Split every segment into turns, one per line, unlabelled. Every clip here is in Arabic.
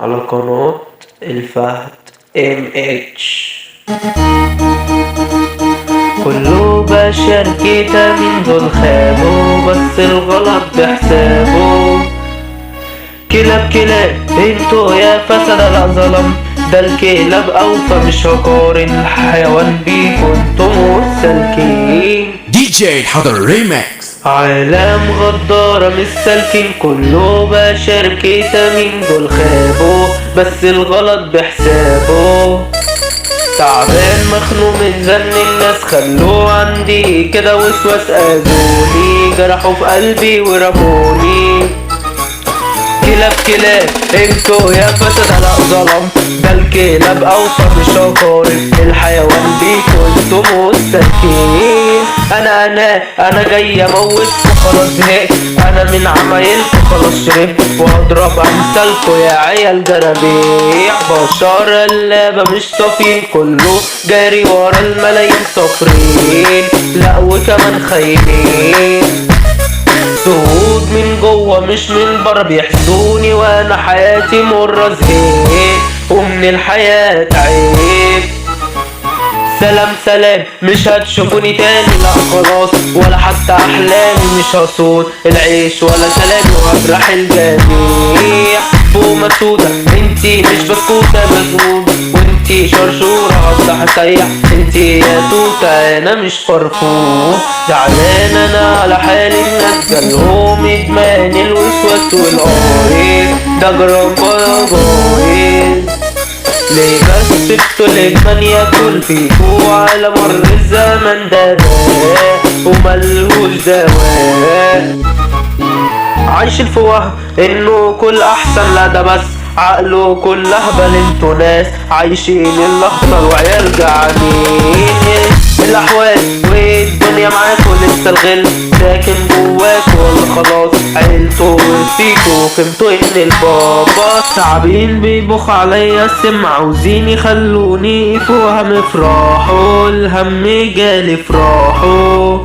على قناة الفهد MH. كله بشر كده من دول خابوا، بس الغلط بحسابه. كلاب انتوا يا فسد لا ظلم، ده الكلاب اوفى مش هقارن الحيوان بيكوا انتوا سالكين.
دي جي حضر ريماكس.
عالم غدارة مش سالكين، كله بشر كده من دول خابوا، بس الغلط بحسابه. تعبان مخنوق من زن الناس، خلوه عندي كده وسواس، اذوني جرحوا في قلبي ورموني. كلاب انتوا يا فسد لا ظلم، ده الكلاب اوفى مش هقارن الحيوان بيكوا انتوا مستكين. انا جاي اموت وخلاص زهقت، انا من عمايلكوا خلاص شربت، واضرب امثالكوا يا عيال جرابيع. بشر اللعبة مش صافين، كله جاري ورا الملايين صفرين، لا وكمان خاينين. سود من جوه مش من بره بيحسدوني، وانا حياتي مرة زهقت ومن الحياة عيب. سلام مش هتشوفوني تاني لا خلاص، ولا حتى احلامي مش هصون العيش ولا سلامي وافرح الجميع. بومة سودا انتي مش بسكوتة مجنون، وانتي شرشورة هفتح سيح، انتي يا توتة انا مش فرفور. زعلان انا على حالي، الناس جالهم ادمان الوسواس والقايد، ده جرام بايظ. ليه بس سبتوا الإدمان ياكل فيكوا على مر الزمن، ده دواء وملهوش دواء. عايش الفواه انه كل احسن، لا ده بس عقله كل اهبل. انتوا ناس عايشين الاخطر وعيال جعانين. الاحوال والدنيا معاكوا لسه الغل ساكن جواكوا، ولا خلاص عيلتوا ورثيكوا فهمتوا ان البابا تعبين بيبخ عليا السم، عاوزين يخلوني في وهم افراحوا، الهم جالي فراحوا.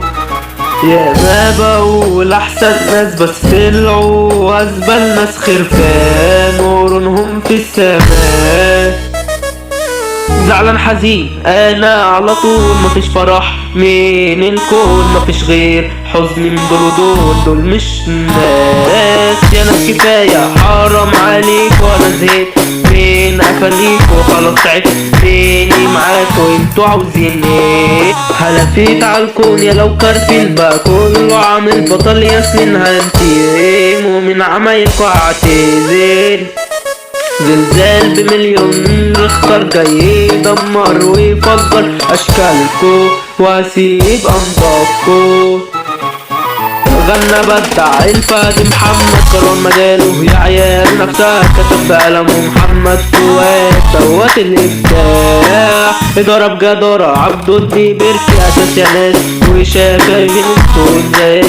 يا ما بقول احسن ناس بس طلعوا ازبل ناس، خرفان ورونهم في السماء. زعلان حزين انا على طول، مفيش فرح من الكون، مفيش غير حزن من دول مش ناس. يا ناس كفاية حرام عليك، وانا زهقت من قفليكوا خلاص تعبت تاني معاكوا، انتوا عاوزين ايه؟ هلفيت عالكون يا لو كارفين بقى كله عامل بطل، يا سنين هنتيم ومن عمايلكوا اعتذر. زلزال بمليون ريختر جاي يدمر ويفجر اشكالكو واسيب انضافكو. غنى بدع الفهد محمد كرون مجاله يا عيال نفسها، كتب بقلمه محمد فؤاد دوت الافتاح. اداره بجداره عبدو دي بيرسي اساس يا ناس، وشايفين انتوا ازاي.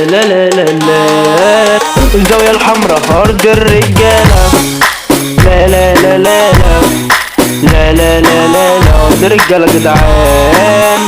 لا الزاوية الحمرا ارض الرجالة، لا ارض الرجالة جدعان.